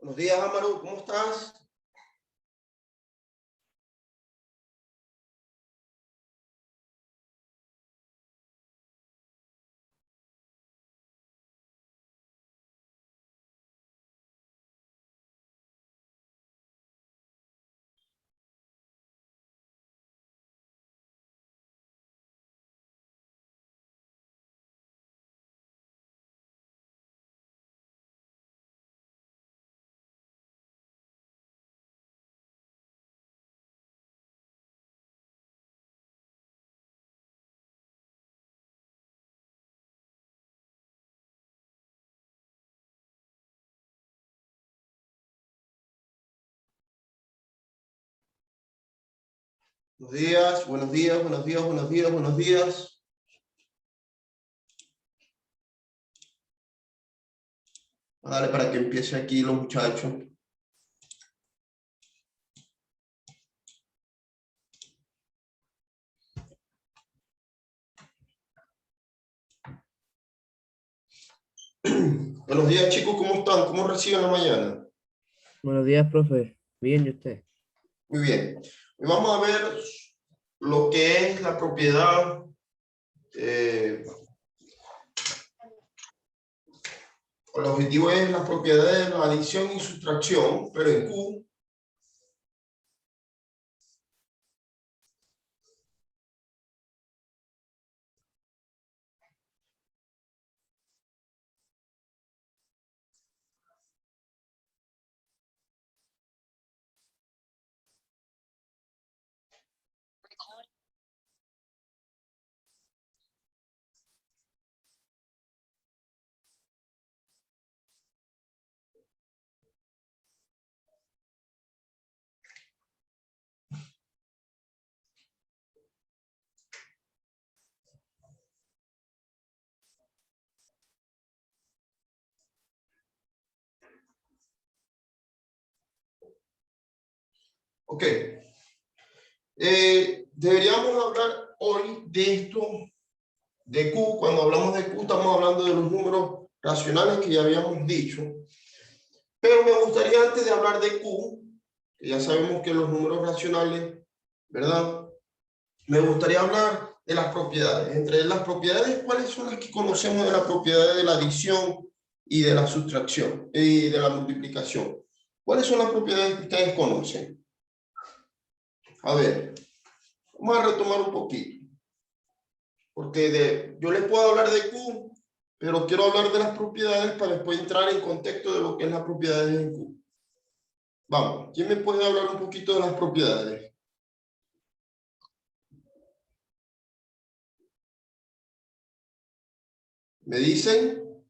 Buenos días, Amaru, ¿cómo estás? Buenos días, buenos días, buenos días, buenos días, buenos días. Dale para que empiece aquí los muchachos. Buenos días, chicos, ¿cómo están? ¿Cómo reciben la mañana? Buenos días, profe. Bien, ¿y usted? Muy bien. Hoy vamos a ver lo que es la propiedad. El objetivo es las propiedades de la adición y sustracción, pero en Q. Ok. Deberíamos hablar hoy de esto, de Q. Cuando hablamos de Q, estamos hablando de los números racionales que ya habíamos dicho. Pero me gustaría, antes de hablar de Q, que ya sabemos que los números racionales, ¿verdad? Me gustaría hablar de las propiedades. Entre las propiedades, ¿cuáles son las que conocemos de la propiedad de la adición y de la sustracción y de la multiplicación? ¿Cuáles son las propiedades que ustedes conocen? A ver, vamos a retomar un poquito. Porque yo les puedo hablar de Q, pero quiero hablar de las propiedades para después entrar en contexto de lo que es las propiedades en Q. Vamos, ¿quién me puede hablar un poquito de las propiedades? ¿Me dicen?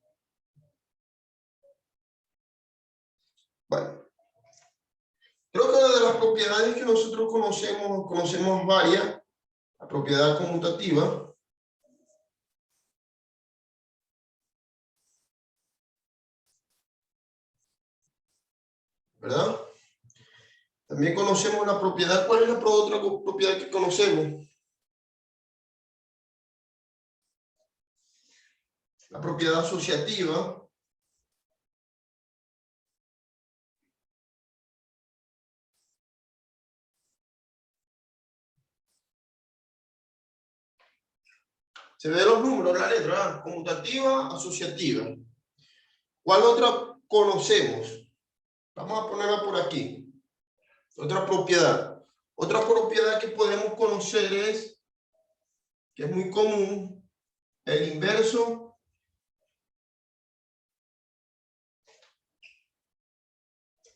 Bueno, creo que una de las propiedades que nosotros conocemos varias, la propiedad conmutativa, ¿verdad? También conocemos la propiedad. ¿Cuál es la otra propiedad que conocemos? La propiedad asociativa. Se ve los números, la letra, ¿verdad? Conmutativa, asociativa. ¿Cuál otra conocemos? Vamos a ponerla por aquí. Otra propiedad. Otra propiedad que podemos conocer es, que es muy común, el inverso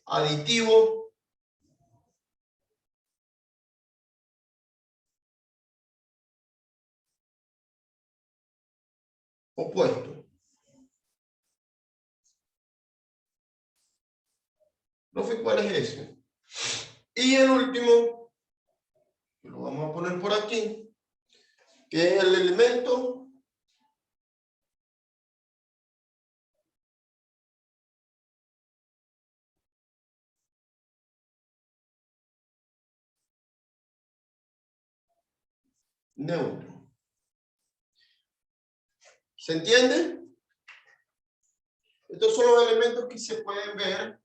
aditivo opuesto. Profe, ¿cuál es ese? Y el último, que lo vamos a poner por aquí, que es el elemento neutro. ¿Se entiende? Estos son los elementos que se pueden ver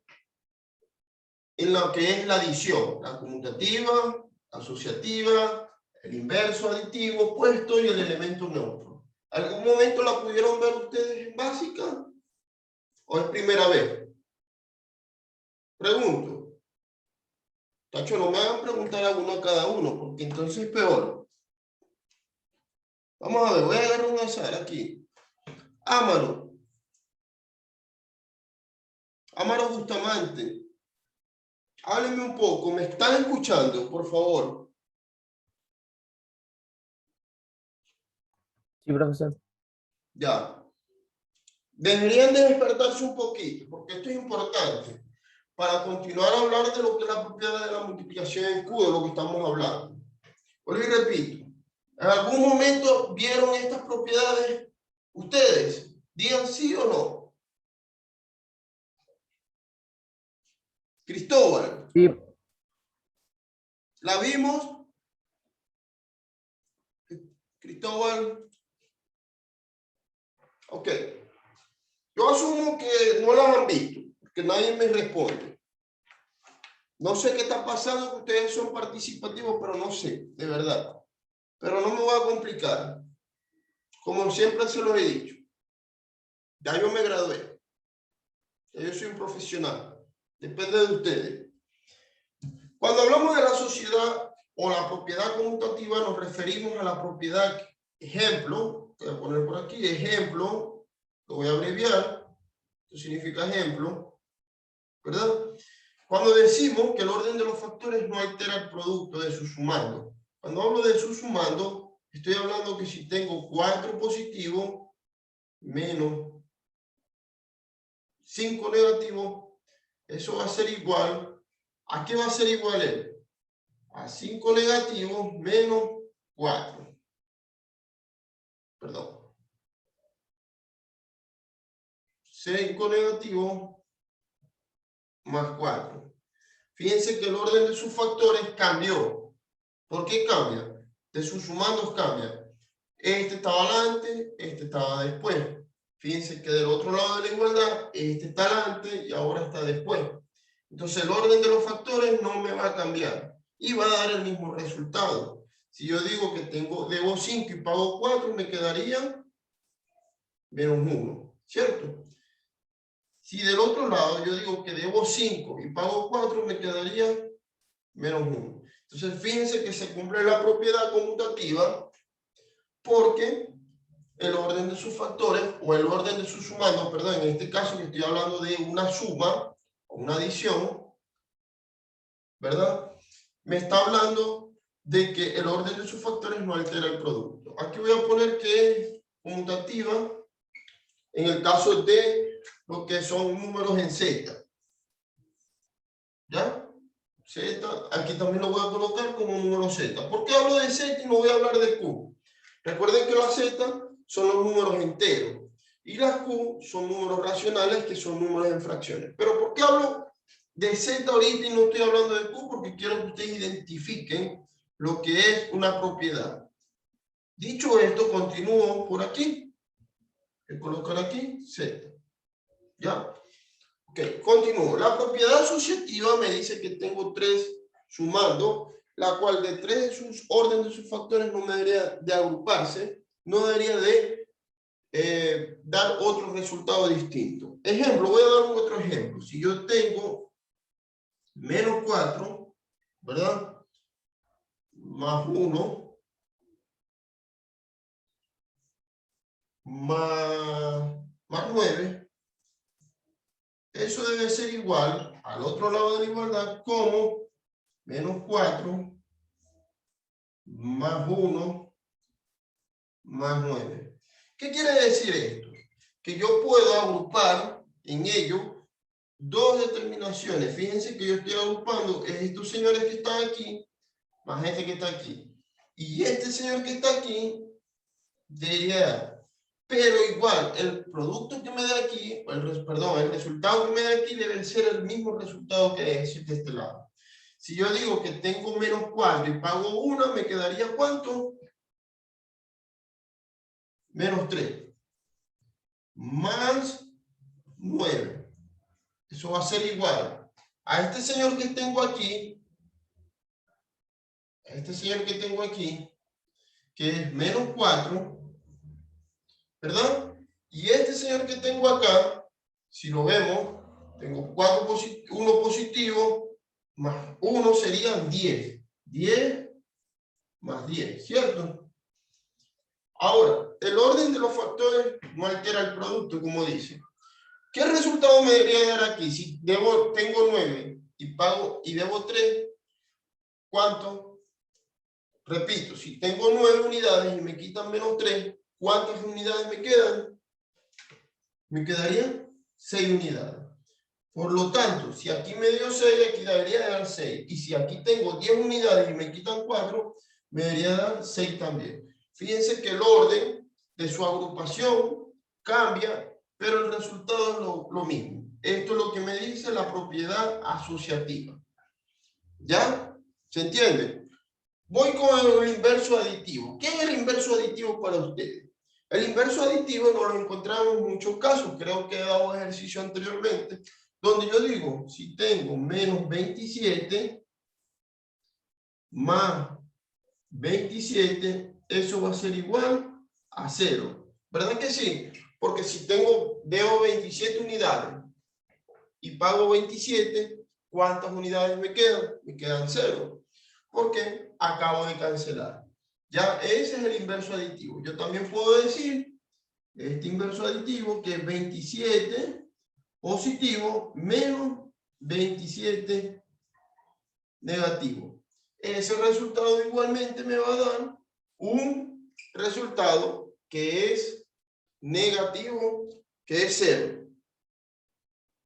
en lo que es la adición, la conmutativa, asociativa, el inverso aditivo, opuesto y el elemento neutro. ¿Algún momento la pudieron ver ustedes en básica? ¿O es primera vez? Pregunto. Tacho, no me hagan preguntar a uno a cada uno, porque entonces es peor. Vamos a ver, voy a agarrar un azar aquí. Amaro. Amaro Bustamante. Háblenme un poco, ¿me están escuchando, por favor? Sí, profesor. Ya. Deberían de despertarse un poquito, porque esto es importante para continuar a hablar de lo que es la propiedad de la multiplicación en Q, de lo que estamos hablando. Vuelvo y repito. ¿En algún momento vieron estas propiedades ustedes? Digan sí o no. Cristóbal. Sí. ¿La vimos? Cristóbal. Ok. Yo asumo que no las han visto, porque nadie me responde. No sé qué está pasando, que ustedes son participativos, pero no sé, de verdad. Pero no me voy a complicar. Como siempre se los he dicho. Ya yo me gradué. Ya yo soy un profesional. Depende de ustedes. Cuando hablamos de la sociedad o la propiedad conmutativa, nos referimos a la propiedad ejemplo. Voy a poner por aquí ejemplo. Lo voy a abreviar. Esto significa ejemplo. ¿Verdad? Cuando decimos que el orden de los factores no altera el producto de su sumando. Cuando hablo de su sumando, estoy hablando que si tengo 4 positivo menos 5 negativo, eso va a ser igual. ¿A qué va a ser igual él? A 5 negativos menos 4. Perdón. 5 negativos más 4. Fíjense que el orden de sus factores cambió. ¿Por qué cambia? De sus sumandos cambia. Este estaba adelante, este estaba después. Fíjense que del otro lado de la igualdad, este está adelante y ahora está después. Entonces el orden de los factores no me va a cambiar y va a dar el mismo resultado. Si yo digo que debo 5 y pago 4, me quedaría menos 1, ¿cierto? Si del otro lado yo digo que debo 5 y pago 4, me quedaría menos 1. Entonces fíjense que se cumple la propiedad conmutativa porque el orden de sus factores o el orden de sus sumandos, perdón, en este caso que estoy hablando de una suma o una adición, ¿verdad? Me está hablando de que el orden de sus factores no altera el producto. Aquí voy a poner que es conmutativa en el caso de lo que son números en Z. ¿Ya? Z, aquí también lo voy a colocar como número Z. ¿Por qué hablo de Z y no voy a hablar de Q? Recuerden que las Z son los números enteros y las Q son números racionales, que son números en fracciones. Pero ¿por qué hablo de Z ahorita y no estoy hablando de Q? Porque quiero que ustedes identifiquen lo que es una propiedad. Dicho esto, continúo por aquí. Voy a colocar aquí Z. ¿Ya? Ok, continúo. La propiedad asociativa me dice que tengo 3 sumando, la cual de 3 de sus órdenes de sus factores no me debería de agruparse, no debería de dar otro resultado distinto. Ejemplo, voy a dar un otro ejemplo. Si yo tengo menos 4, ¿verdad? Más 1, más 9, eso debe ser igual al otro lado de la igualdad como menos 4 más 1 más 9. ¿Qué quiere decir esto? Que yo puedo agrupar en ello dos determinaciones. Fíjense que yo estoy agrupando estos señores que están aquí más este que está aquí. Y este señor que está aquí debería dar. Pero igual, el producto que me da aquí, perdón, el resultado que me da aquí debe ser el mismo resultado que de este lado. Si yo digo que tengo menos 4 y pago 1, me quedaría ¿cuánto? Menos 3. Más 9. Eso va a ser igual a este señor que tengo aquí, que es menos 4, ¿verdad? Y este señor que tengo acá, si lo vemos, tengo 1 positivo, más 1 serían 10. 10 más 10, ¿cierto? Ahora, el orden de los factores no altera el producto, como dice. ¿Qué resultado me debería dar aquí? Si tengo 9 y debo 3, ¿cuánto? Repito, si tengo 9 unidades y me quitan menos 3, ¿cuántas unidades me quedan? Me quedarían 6 unidades. Por lo tanto, si aquí me dio 6, aquí debería dar 6. Y si aquí tengo 10 unidades y me quitan 4, me debería dar 6 también. Fíjense que el orden de su agrupación cambia, pero el resultado es lo mismo. Esto es lo que me dice la propiedad asociativa. ¿Ya? ¿Se entiende? Voy con el inverso aditivo. ¿Qué es el inverso aditivo para ustedes? El inverso aditivo no lo encontramos en muchos casos. Creo que he dado ejercicio anteriormente, donde yo digo, si tengo menos 27 más 27, eso va a ser igual a 0. ¿Verdad que sí? Porque si debo 27 unidades y pago 27, ¿cuántas unidades me quedan? Me quedan 0. Porque acabo de cancelar. Ya ese es el inverso aditivo. Yo también puedo decir este inverso aditivo que es 27 positivo menos 27 negativo. Ese resultado igualmente me va a dar un resultado que es negativo, que es 0.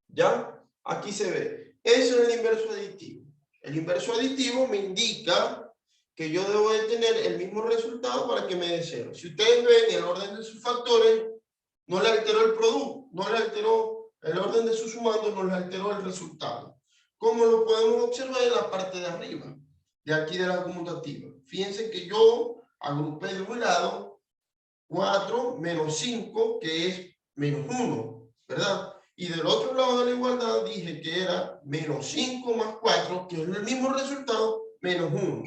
¿Ya? Aquí se ve. Eso es el inverso aditivo. El inverso aditivo me indica que yo debo de tener el mismo resultado para que me dé 0. Si ustedes ven el orden de sus factores, no le alteró el producto, no le alteró el orden de sus sumandos, no le alteró el resultado. Como lo podemos observar en la parte de arriba, de aquí de la conmutativa. Fíjense que yo agrupé de un lado 4 menos 5, que es menos 1, ¿verdad? Y del otro lado de la igualdad dije que era menos 5 más 4, que es el mismo resultado, menos 1.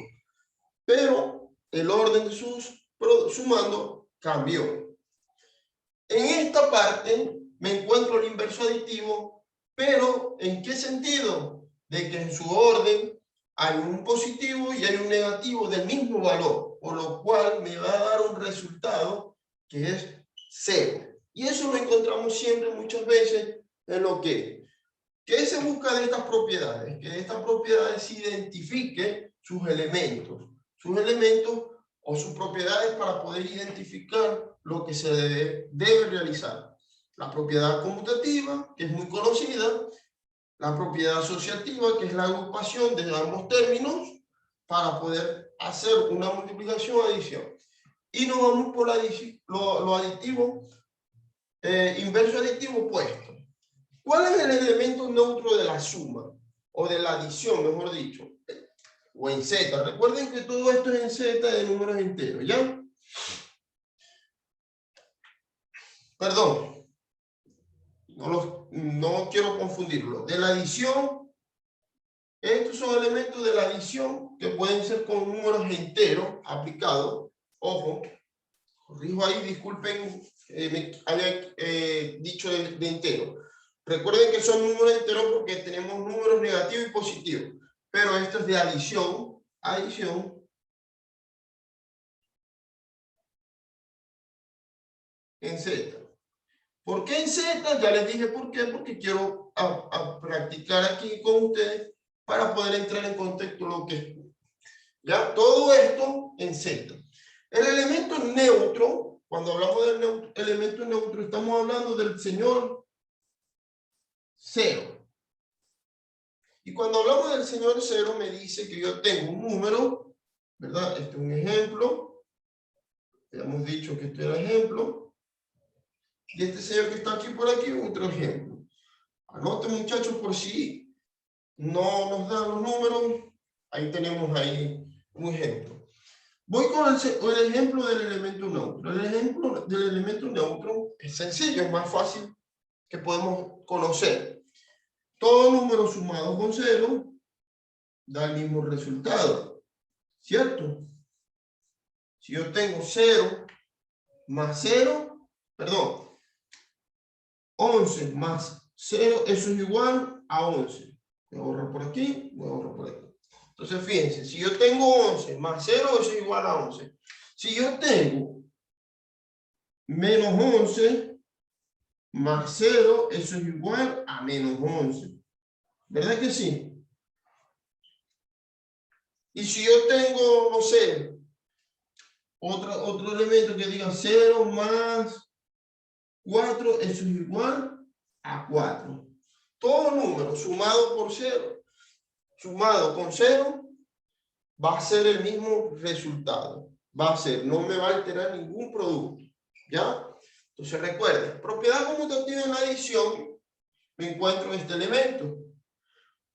Pero el orden de sus sumandos cambió. En esta parte me encuentro el inverso aditivo, pero ¿en qué sentido? De que en su orden hay un positivo y hay un negativo del mismo valor, por lo cual me va a dar un resultado que es 0. Y eso lo encontramos siempre, muchas veces, en lo que ¿qué se busca de estas propiedades? Que de estas propiedades se identifique sus elementos o sus propiedades para poder identificar lo que se debe realizar. La propiedad conmutativa, que es muy conocida, la propiedad asociativa, que es la agrupación de ambos términos para poder hacer una multiplicación o adición. Y nos vamos por lo aditivo, inverso aditivo opuesto. ¿Cuál es el elemento neutro de la suma? O de la adición, mejor dicho. O en Z. Recuerden que todo esto es en Z de números enteros, ¿ya? Perdón. No quiero confundirlo. De la adición, estos son elementos de la adición que pueden ser con números enteros aplicados. Ojo, corrijo ahí, disculpen, me había dicho de entero. Recuerden que son números enteros porque tenemos números negativos y positivos. Pero esto es de adición en Z. ¿Por qué en Z? Ya les dije por qué, porque quiero practicar aquí con ustedes para poder entrar en contexto lo que es. Ya, todo esto en Z. El elemento neutro, cuando hablamos del elemento neutro, estamos hablando del señor 0. Y cuando hablamos del señor 0, me dice que yo tengo un número, ¿verdad? Este es un ejemplo. Habíamos dicho que este era ejemplo. Y este señor que está aquí por aquí, otro ejemplo. Anoten, muchachos, por si no nos dan los números. Ahí tenemos ahí un ejemplo. Voy con el ejemplo del elemento neutro. El ejemplo del elemento neutro es sencillo, es más fácil que podemos conocer. todo número sumado con 0 da el mismo resultado, ¿cierto? Si yo tengo 0 más 0, perdón, 11 más 0, eso es igual a 11. Voy a borrar por aquí, voy a borrar por aquí. Entonces, fíjense, si yo tengo 11 más 0, eso es igual a 11. Si yo tengo menos 11 más 0, eso es igual a menos 11. ¿Verdad que sí? Y si yo tengo, no sé, otro elemento que diga 0 más 4, eso es igual a 4. Todo número sumado por 0, sumado con 0, va a ser el mismo resultado. Va a ser, no me va a alterar ningún producto. ¿Ya? Entonces recuerden, propiedad conmutativa en la adición, me encuentro este elemento.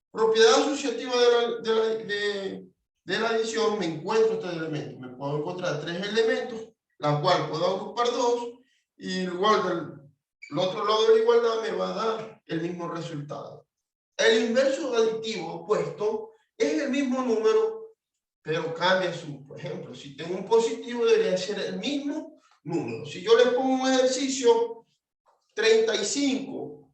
Propiedad asociativa de la adición, me encuentro este elemento. Me puedo encontrar 3 elementos, la cual puedo agrupar 2, y igual del otro lado de la igualdad me va a dar el mismo resultado. El inverso aditivo opuesto es el mismo número, pero cambia su, por ejemplo, si tengo un positivo debería ser el mismo número. Si yo le pongo un ejercicio 35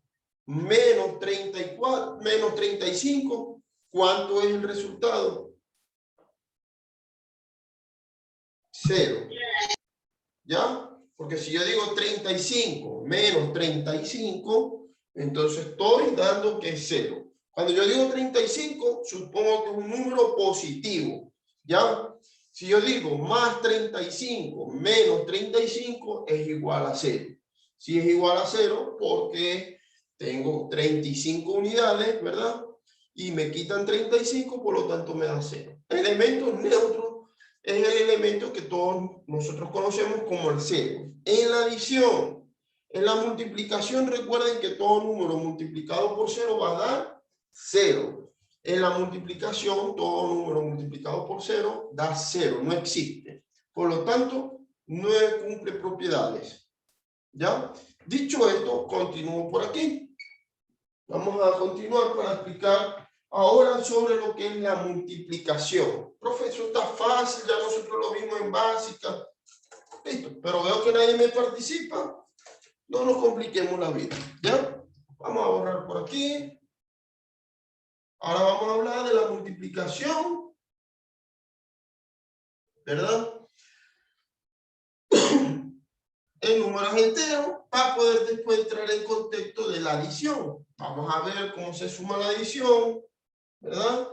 menos 34 menos 35, ¿cuánto es el resultado? 0. ¿Ya? Porque si yo digo 35 menos 35, entonces estoy dando que es 0. Cuando yo digo 35, supongo que es un número positivo. ¿Ya? Si yo digo más 35 menos 35 es igual a 0. Si es igual a 0, porque tengo 35 unidades, ¿verdad? Y me quitan 35, por lo tanto me da 0. Elementos neutros es el elemento que todos nosotros conocemos como el 0. En la adición, en la multiplicación, recuerden que todo número multiplicado por 0 va a dar 0. En la multiplicación, todo número multiplicado por 0 da 0, no existe. Por lo tanto, no cumple propiedades. ¿Ya? Dicho esto, continúo por aquí. Vamos a continuar para explicar ahora sobre lo que es la multiplicación. Profesor, está fácil, ya nosotros lo vimos en básica. Listo, pero veo que nadie me participa. No nos compliquemos la vida. ¿Ya? Vamos a borrar por aquí. Ahora vamos a hablar de la multiplicación. ¿Verdad? En números enteros para poder después entrar en contexto de la adición. Vamos a ver cómo se suma la adición, ¿verdad?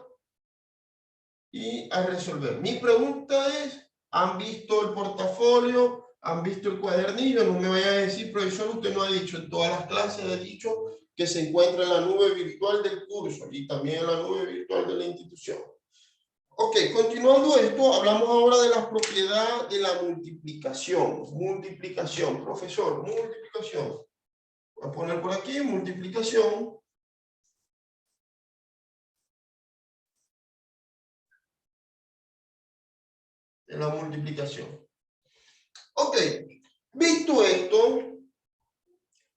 Y a resolver. Mi pregunta es, ¿han visto el portafolio? ¿Han visto el cuadernillo? No me vaya a decir, profesor, usted no ha dicho, en todas las clases ha dicho que se encuentra en la nube virtual del curso y también en la nube virtual de la institución. Ok, continuando esto, hablamos ahora de la propiedad de la multiplicación. Multiplicación, profesor, multiplicación. Voy a poner por aquí, multiplicación. De la multiplicación. Ok, visto esto,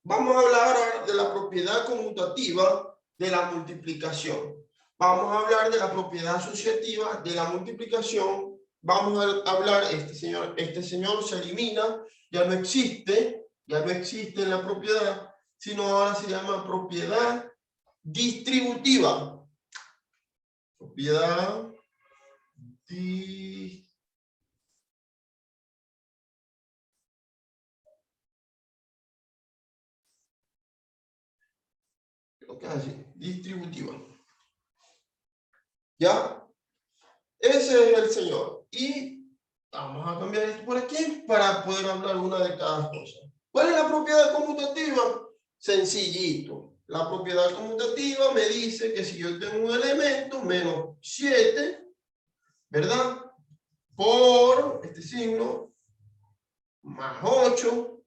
vamos a hablar ahora de la propiedad conmutativa de la multiplicación. Vamos a hablar de la propiedad asociativa de la multiplicación. Vamos a hablar, este señor se elimina, ya no existe en la propiedad, sino ahora se llama propiedad distributiva. Propiedad distributiva. ¿Ya? Ese es el señor. Y vamos a cambiar esto por aquí para poder hablar una de cada cosa. ¿Cuál es la propiedad conmutativa? Sencillito. La propiedad conmutativa me dice que si yo tengo un elemento menos 7, ¿verdad? Por este signo, más 8,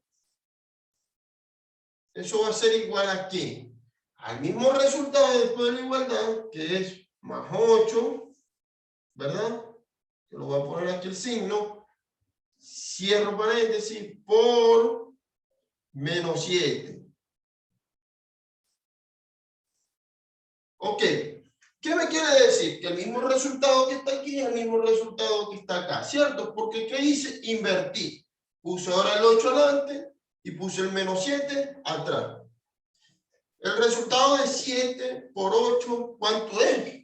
eso va a ser igual a ¿qué? Al mismo resultado después de la igualdad, que es más 8, ¿verdad? Que lo voy a poner aquí el signo, cierro paréntesis, por menos 7. Ok. ¿Qué me quiere decir? Que el mismo resultado que está aquí es el mismo resultado que está acá, ¿cierto? Porque ¿qué hice? Invertí. Puse ahora el 8 adelante y puse el menos 7 atrás. El resultado de 7 por 8, ¿cuánto es?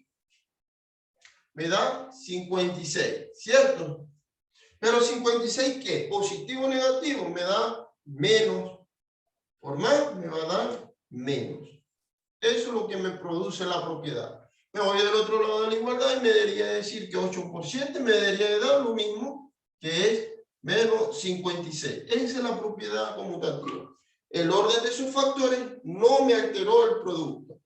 Me da 56, ¿cierto? Pero 56, ¿qué? ¿Positivo o negativo? Me da menos. Por más, me va a dar menos. Eso es lo que me produce la propiedad. Me voy del otro lado de la igualdad y me debería decir que 8 por 7 me debería de dar lo mismo, que es menos 56. Esa es la propiedad conmutativa. El orden de sus factores no me alteró el producto.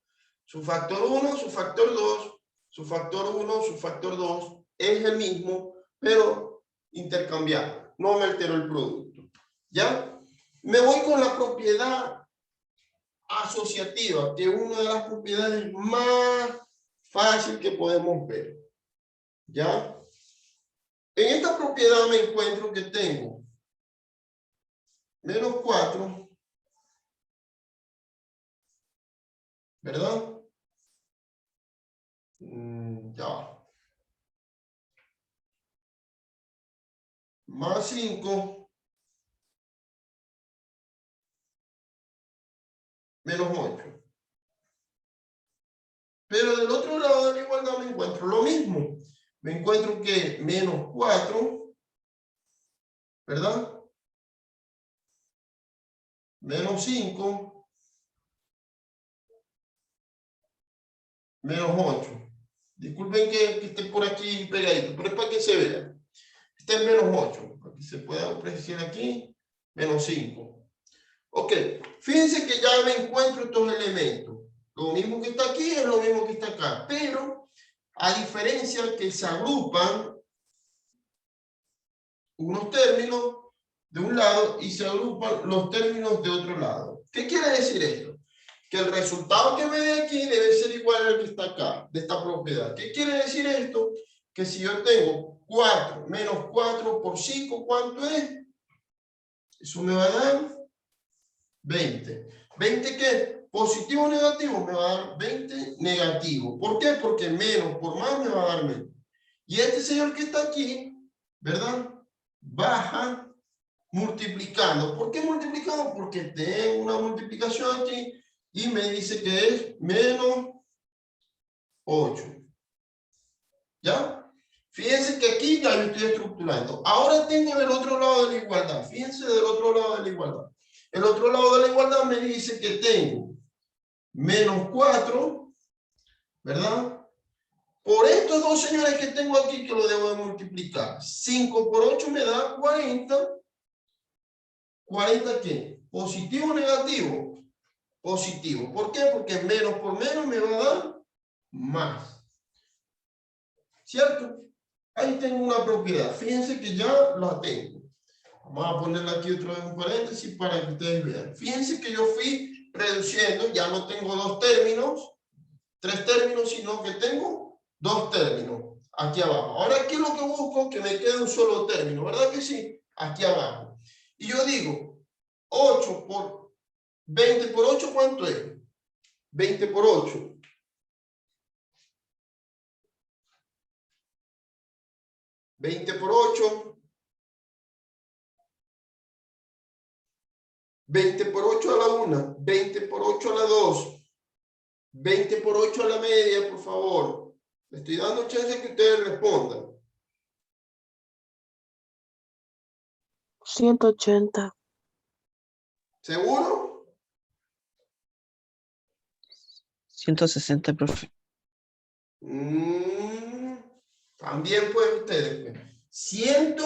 Su factor 1, su factor 2, su factor 1, su factor 2 es el mismo, pero intercambiable. No me alteró el producto. ¿Ya? Me voy con la propiedad asociativa, que es una de las propiedades más fácil que podemos ver. ¿Ya? En esta propiedad me encuentro que tengo menos 4, ¿verdad? Ya. Más 5, menos 8. Pero del otro lado de la igualdad me encuentro lo mismo. Me encuentro que menos 4, ¿verdad? Menos 5, menos 8. Disculpen que esté por aquí pegadito, pero es para que se vea. Este es menos 8, para que se pueda apreciar aquí, menos 5. Ok, fíjense que ya me encuentro estos elementos. Lo mismo que está aquí es lo mismo que está acá, pero a diferencia que se agrupan unos términos de un lado y se agrupan los términos de otro lado. ¿Qué quiere decir esto? Que el resultado que me dé aquí debe ser igual al que está acá, de esta propiedad. ¿Qué quiere decir esto? Que si yo tengo 4 menos 4 por 5, ¿cuánto es? Eso me va a dar 20. ¿20 qué? ¿Positivo o negativo? Me va a dar 20 negativo. ¿Por qué? Porque menos por más me va a dar menos. Y este señor que está aquí, ¿verdad? Baja multiplicando. ¿Por qué multiplicando? Porque tengo una multiplicación aquí y me dice que es menos 8. ¿Ya? Fíjense que aquí ya lo estoy estructurando. Ahora tengo del otro lado de la igualdad. Fíjense del otro lado de la igualdad. El otro lado de la igualdad me dice que tengo menos 4, ¿verdad? Por estos dos señores que tengo aquí que lo debo de multiplicar. 5 por 8 me da 40. ¿40 qué? ¿Positivo o negativo? Positivo. ¿Por qué? Porque menos por menos me va a dar más. ¿Cierto? Ahí tengo una propiedad. Fíjense que ya la tengo. Vamos a ponerla aquí otra vez en paréntesis para que ustedes vean. Fíjense que yo fui reduciendo, ya no tengo dos términos, tres términos, sino que tengo dos términos aquí abajo. Ahora aquí lo que busco que me quede un solo término, ¿verdad que sí? Aquí abajo. Y yo digo, 8 por 20 por 8, ¿cuánto es? 20 por 8. 20 por 8. 20 por 8 a la 1. 20 por 8 a la 2. 20 por 8 a la media, por favor. Le estoy dando chance que ustedes respondan. 180. ¿Seguro? 160, profe. También pueden ustedes. 100.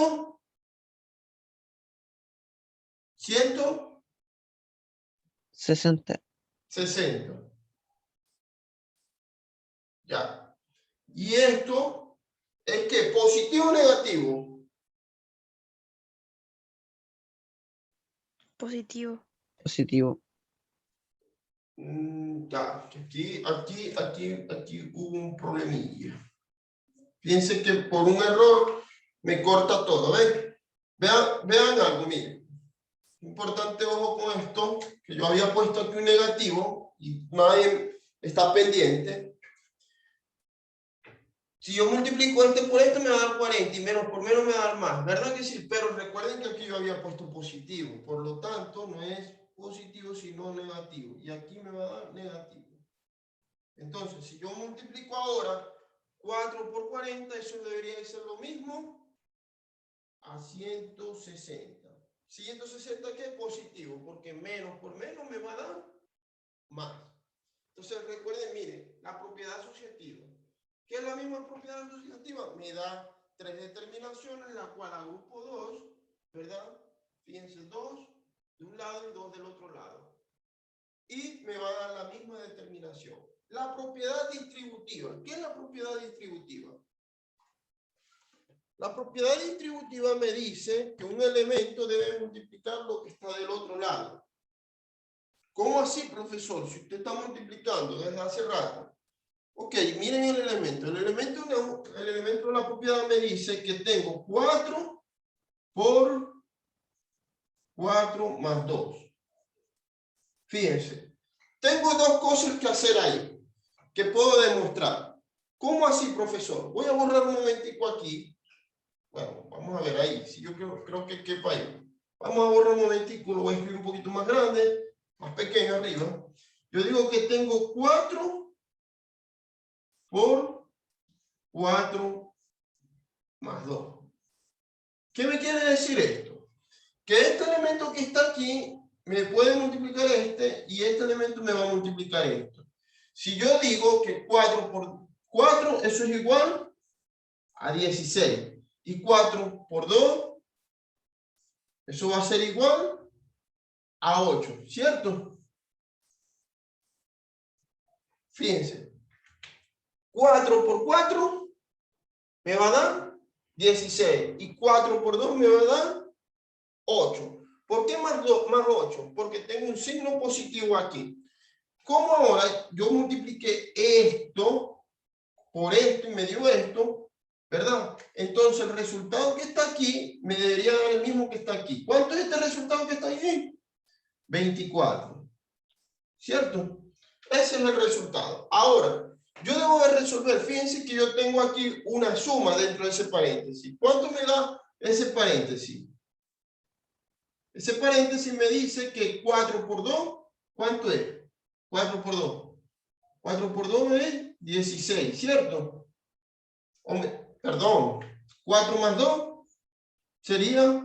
60. 60. Ya. ¿Y esto es qué? ¿Positivo o negativo? Positivo. Positivo. Ya. Aquí hubo un problemilla. Fíjense que por un error me corta todo. ¿Ven? Vean algo, miren. Importante, ojo con esto, que yo había puesto aquí un negativo y nadie está pendiente. Si yo multiplico este por este me va a dar 40 y menos por menos me va a dar más, ¿verdad que sí? Pero recuerden que aquí yo había puesto positivo, por lo tanto no es positivo sino negativo, y aquí me va a dar negativo. Entonces, si yo multiplico ahora 4 por 40, eso debería ser lo mismo a 160. 160 que es positivo, porque menos por menos me va a dar más. Entonces recuerden, miren, la propiedad asociativa. ¿Qué es la misma propiedad asociativa? Me da 3 determinaciones, la cual agrupo 2, ¿verdad? Fíjense, 2 de un lado y 2 del otro lado. Y me va a dar la misma determinación. La propiedad distributiva. ¿Qué es la propiedad distributiva? La propiedad distributiva me dice que un elemento debe multiplicar lo que está del otro lado. ¿Cómo así, profesor? Si usted está multiplicando desde hace rato. Ok, miren el elemento. El elemento de la propiedad me dice que tengo 4 por 4 más 2. Fíjense. Tengo dos cosas que hacer ahí, que puedo demostrar. ¿Cómo así, profesor? Voy a borrar un momentico aquí. Bueno, vamos a ver ahí. Si yo creo que quepa ahí. Vamos a borrar un momentico. Lo voy a escribir un poquito más grande, más pequeño arriba. Yo digo que tengo 4 por 4 más 2. ¿Qué me quiere decir esto? Que este elemento que está aquí me puede multiplicar este y este elemento me va a multiplicar esto. Si yo digo que 4 por 4, eso es igual a 16. Y 4 por 2, eso va a ser igual a 8, ¿cierto? Fíjense. 4 por 4 me va a dar 16. Y 4 por 2 me va a dar 8. ¿Por qué más 8? Porque tengo un signo positivo aquí. Como ahora yo multipliqué esto por esto y me dio esto, ¿verdad? Entonces el resultado que está aquí me debería dar el mismo que está aquí. ¿Cuánto es este resultado que está aquí? 24. ¿Cierto? Ese es el resultado. Ahora, yo debo de resolver. Fíjense que yo tengo aquí una suma dentro de ese paréntesis. ¿Cuánto me da ese paréntesis? Ese paréntesis me dice que 4 por 2, ¿cuánto es? 4 por 2. 4 por 2 es 16, ¿cierto? Perdón, 4 más 2 sería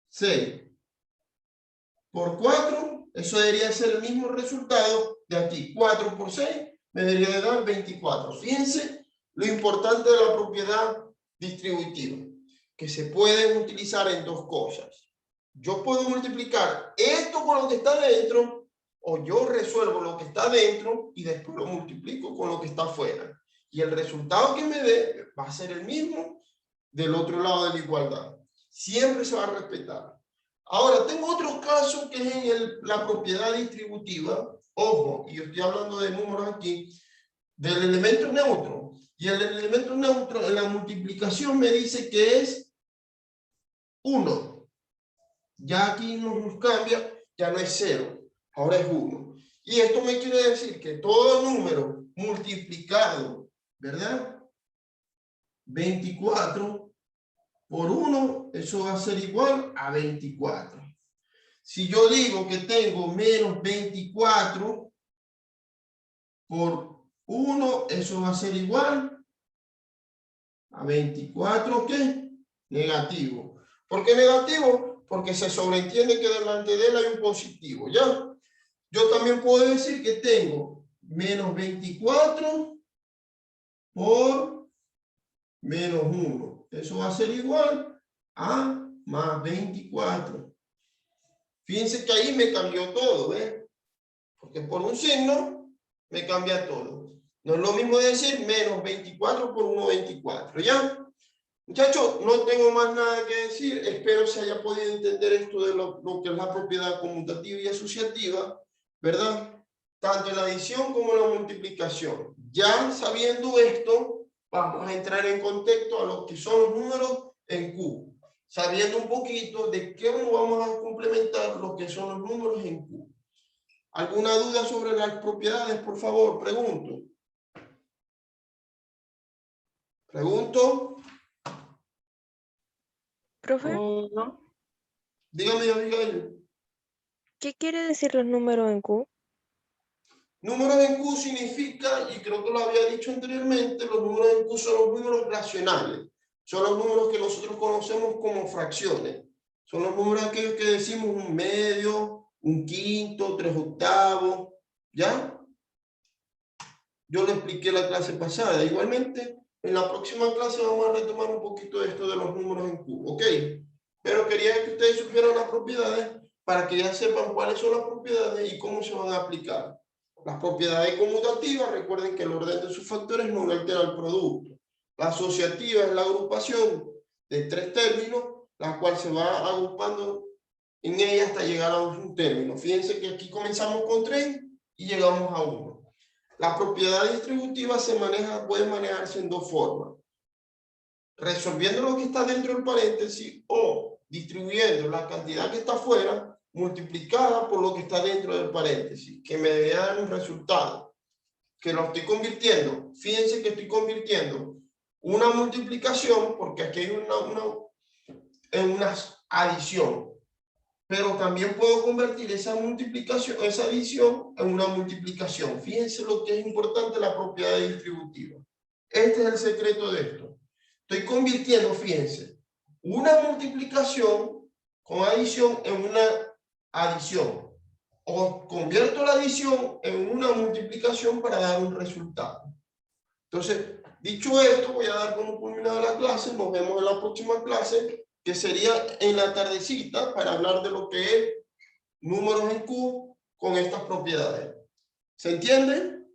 6. Por 4, eso debería ser el mismo resultado de aquí. 4 por 6 me debería de dar 24. Fíjense lo importante de la propiedad distributiva, que se pueden utilizar en dos cosas. Yo puedo multiplicar esto con lo que está dentro, o yo resuelvo lo que está dentro y después lo multiplico con lo que está afuera. Y el resultado que me dé va a ser el mismo del otro lado de la igualdad. Siempre se va a respetar. Ahora, tengo otro caso que es en la propiedad distributiva. Ojo, y yo estoy hablando de números aquí, del elemento neutro. Y el elemento neutro en la multiplicación me dice que es 1. Ya aquí nos cambia, ya no es 0, ahora es 1. Y esto me quiere decir que todo número multiplicado, ¿verdad? 24 por 1, eso va a ser igual a 24. Si yo digo que tengo menos 24 por 1, eso va a ser igual a 24, ¿qué? Negativo. ¿Por qué negativo? Porque se sobreentiende que delante de él hay un positivo, ¿ya? Yo también puedo decir que tengo menos 24 por menos 1. Eso va a ser igual a más 24. Fíjense que ahí me cambió todo, ¿ves? Porque por un signo me cambia todo. No es lo mismo decir menos 24 por 1,24, ¿ya? Muchachos, no tengo más nada que decir. Espero se haya podido entender esto de lo que es la propiedad conmutativa y asociativa, ¿verdad? Tanto en la adición como en la multiplicación. Ya sabiendo esto, vamos a entrar en contexto a lo que son los números en Q. Sabiendo un poquito de cómo vamos a complementar lo que son los números en Q. ¿Alguna duda sobre las propiedades, por favor? Pregunto. Pregunto. Profe, No. Dígame, Abigail. ¿qué quiere decir los números en Q? Números en Q significa, y creo que lo había dicho anteriormente, los números en Q son los números racionales. Son los números que nosotros conocemos como fracciones. Son los números aquellos que decimos un medio, un quinto, 3/8, ¿ya? Yo lo expliqué la clase pasada. Igualmente, en la próxima clase vamos a retomar un poquito esto de los números en Q, ¿ok? Pero quería que ustedes supieran las propiedades para que ya sepan cuáles son las propiedades y cómo se van a aplicar. Las propiedades conmutativas, recuerden que el orden de sus factores no altera el producto. La asociativa es la agrupación de 3 términos, la cual se va agrupando en ella hasta llegar a un término. Fíjense que aquí comenzamos con 3 y llegamos a 1. La propiedad distributiva puede manejarse en dos formas. Resolviendo lo que está dentro del paréntesis o distribuyendo la cantidad que está afuera multiplicada por lo que está dentro del paréntesis, que me debería dar un resultado, que lo estoy convirtiendo. Fíjense que estoy convirtiendo una multiplicación, porque aquí hay una adición, pero también puedo convertir esa multiplicación, esa adición en una multiplicación. Fíjense lo que es importante la propiedad distributiva. Este es el secreto de esto. Estoy convirtiendo, fíjense, una multiplicación con adición en una adición. O convierto la adición en una multiplicación para dar un resultado. Entonces, dicho esto, voy a dar como culminada la clase. Nos vemos en la próxima clase, que sería en la tardecita, para hablar de lo que es números en Q con estas propiedades. ¿Se entiende?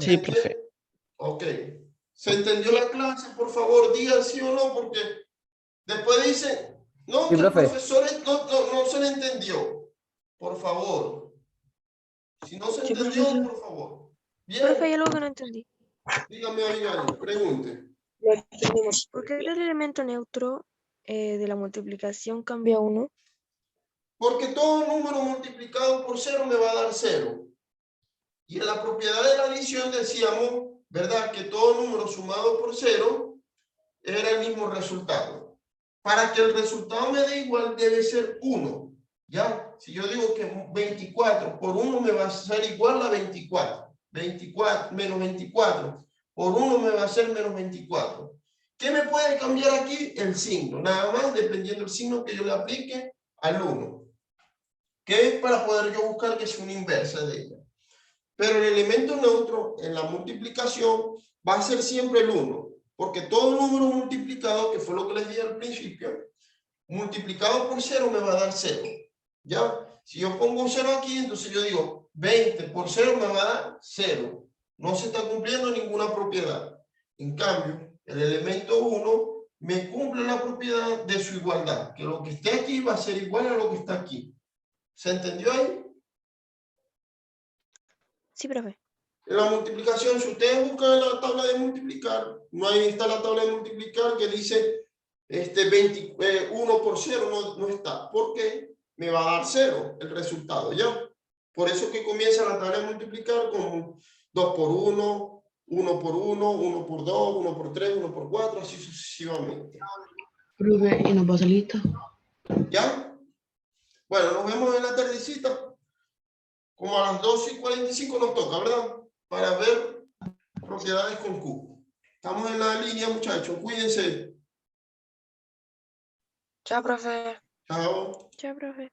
Sí, profe. Ok. ¿Se entendió la clase? Por favor, digan sí o no, porque después dicen, no, Sí, que el profe. profesor no se le entendió. Por favor. Si no se Sí, entendió, profesor. por favor. Profe, hay Bien, algo que no entendí. dígame ahí, pregunte. ¿Por qué el elemento neutro de la multiplicación cambia a 1? Porque todo número multiplicado por 0 me va a dar 0. Y en la propiedad de la adición decíamos, ¿verdad? Que todo número sumado por 0 era el mismo resultado. Para que el resultado me dé igual, debe ser 1. ¿Ya? Si yo digo que 24 por 1 me va a ser igual a 24. 24 menos 24 por 1 me va a ser menos 24. ¿Qué me puede cambiar aquí? El signo. Nada más, dependiendo del signo que yo le aplique al 1. Que es para poder yo buscar que sea una inversa de ella. Pero el elemento neutro en la multiplicación va a ser siempre el 1, porque todo número multiplicado, que fue lo que les dije al principio, multiplicado por 0 me va a dar 0. ¿Ya? Si yo pongo un 0 aquí, entonces yo digo 20 por 0 me va a dar 0. No se está cumpliendo ninguna propiedad. En cambio, el elemento 1 me cumple la propiedad de su igualdad, que lo que esté aquí va a ser igual a lo que está aquí. ¿Se entendió ahí? Sí, profe. En la multiplicación, si ustedes buscan en la tabla de multiplicar, no ahí está la tabla de multiplicar que dice 1 por 0, no está. ¿Por qué? Me va a dar 0 el resultado, ¿ya? Por eso que comienza la tabla de multiplicar con 2 por 1, 1 por 1, 1 por 2, 1 por 3, 1 por 4, así sucesivamente. Profe, ¿y nos pasa lista? ¿Ya? Bueno, nos vemos en la tardecita. Como a las 12:45 nos toca, ¿verdad? Para ver propiedades con Q. Estamos en la línea, muchachos. Cuídense. Chao, profe. Chao. Chao, profe.